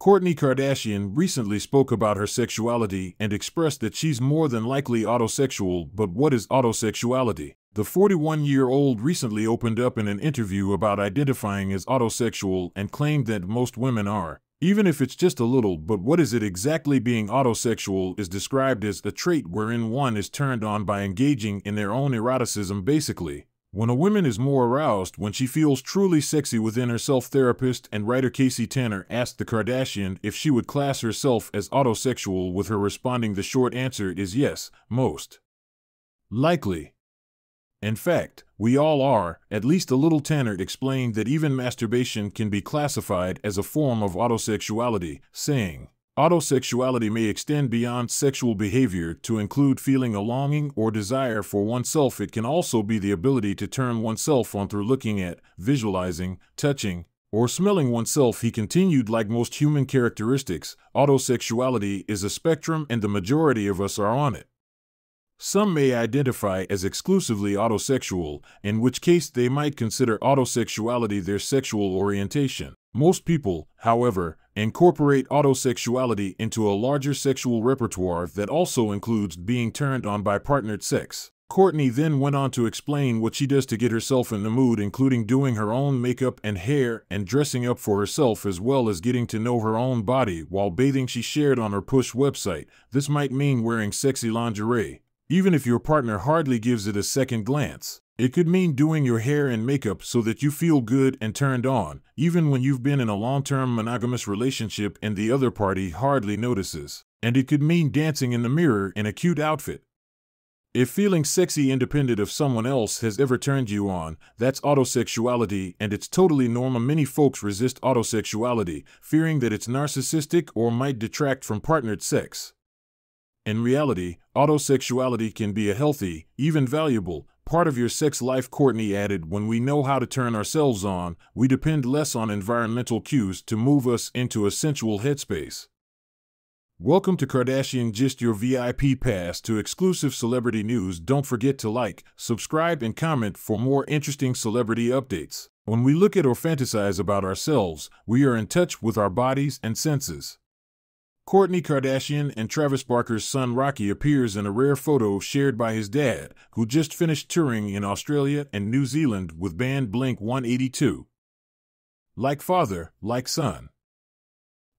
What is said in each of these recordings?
Kourtney Kardashian recently spoke about her sexuality and expressed that she's more than likely autosexual. But what is autosexuality? The 41-year-old recently opened up in an interview about identifying as autosexual and claimed that most women are, even if it's just a little. But what is it exactly? Being autosexual is described as a trait wherein one is turned on by engaging in their own eroticism. Basically, when a woman is more aroused when she feels truly sexy within herself. Therapist and writer Casey Tanner asked the Kardashian if she would class herself as autosexual, with her responding, "The short answer is yes, most likely. In fact, we all are, at least a little." Tanner explained that even masturbation can be classified as a form of autosexuality, saying, "Autosexuality may extend beyond sexual behavior to include feeling a longing or desire for oneself. It can also be the ability to turn oneself on through looking at, visualizing, touching, or smelling oneself." He continued, "Like most human characteristics, autosexuality is a spectrum and the majority of us are on it. Some may identify as exclusively autosexual, in which case they might consider autosexuality their sexual orientation. Most people, however, incorporate autosexuality into a larger sexual repertoire that also includes being turned on by partnered sex." Kourtney then went on to explain what she does to get herself in the mood, including doing her own makeup and hair and dressing up for herself, as well as getting to know her own body while bathing. She shared on her Push website, "This might mean wearing sexy lingerie, even if your partner hardly gives it a second glance. It could mean doing your hair and makeup so that you feel good and turned on, even when you've been in a long-term monogamous relationship and the other party hardly notices. And it could mean dancing in the mirror in a cute outfit. If feeling sexy independent of someone else has ever turned you on, that's autosexuality, and it's totally normal." Many folks resist autosexuality, fearing that it's narcissistic or might detract from partnered sex. In reality, autosexuality can be a healthy, even valuable, part of your sex life. Kourtney added, "When we know how to turn ourselves on, we depend less on environmental cues to move us into a sensual headspace." Welcome to Kardashian Gist, your VIP pass to exclusive celebrity news. Don't forget to like, subscribe, and comment for more interesting celebrity updates. When we look at or fantasize about ourselves, we are in touch with our bodies and senses. Kourtney Kardashian and Travis Barker's son Rocky appears in a rare photo shared by his dad, who just finished touring in Australia and New Zealand with band Blink-182. Like father, like son.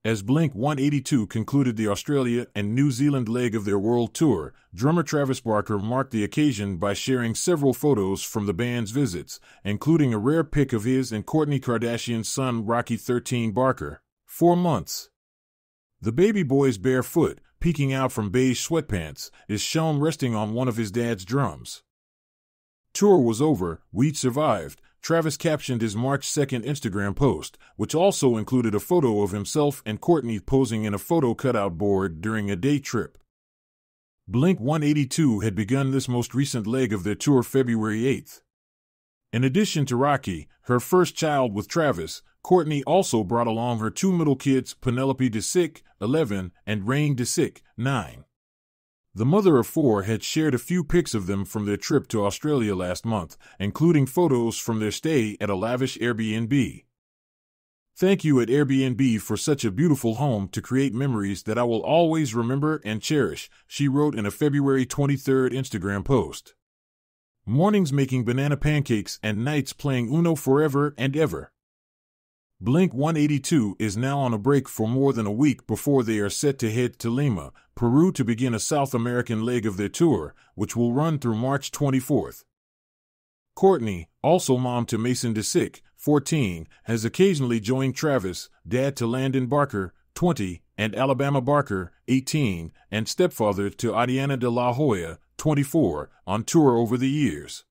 As Blink-182 concluded the Australia and New Zealand leg of their world tour, drummer Travis Barker marked the occasion by sharing several photos from the band's visits, including a rare pic of his and Kourtney Kardashian's son Rocky 13 Barker, 4 months. The baby boy's bare foot, peeking out from beige sweatpants, is shown resting on one of his dad's drums. "Tour was over, we'd survived," Travis captioned his March 2nd Instagram post, which also included a photo of himself and Kourtney posing in a photo cutout board during a day trip. Blink-182 had begun this most recent leg of their tour February 8th. In addition to Rocky, her first child with Travis, Kourtney also brought along her 2 middle kids, Penelope DeSick, 11, and Rain DeSick, 9. The mother of 4 had shared a few pics of them from their trip to Australia last month, including photos from their stay at a lavish Airbnb. "Thank you at Airbnb for such a beautiful home to create memories that I will always remember and cherish," she wrote in a February 23rd Instagram post. "Mornings making banana pancakes and nights playing Uno forever and ever." Blink-182 is now on a break for more than a week before they are set to head to Lima, Peru to begin a South American leg of their tour, which will run through March 24th. Kourtney, also mom to Mason DeSick, 14, has occasionally joined Travis, dad to Landon Barker, 20, and Alabama Barker, 18, and stepfather to Adiana de la Hoya, 24, on tour over the years.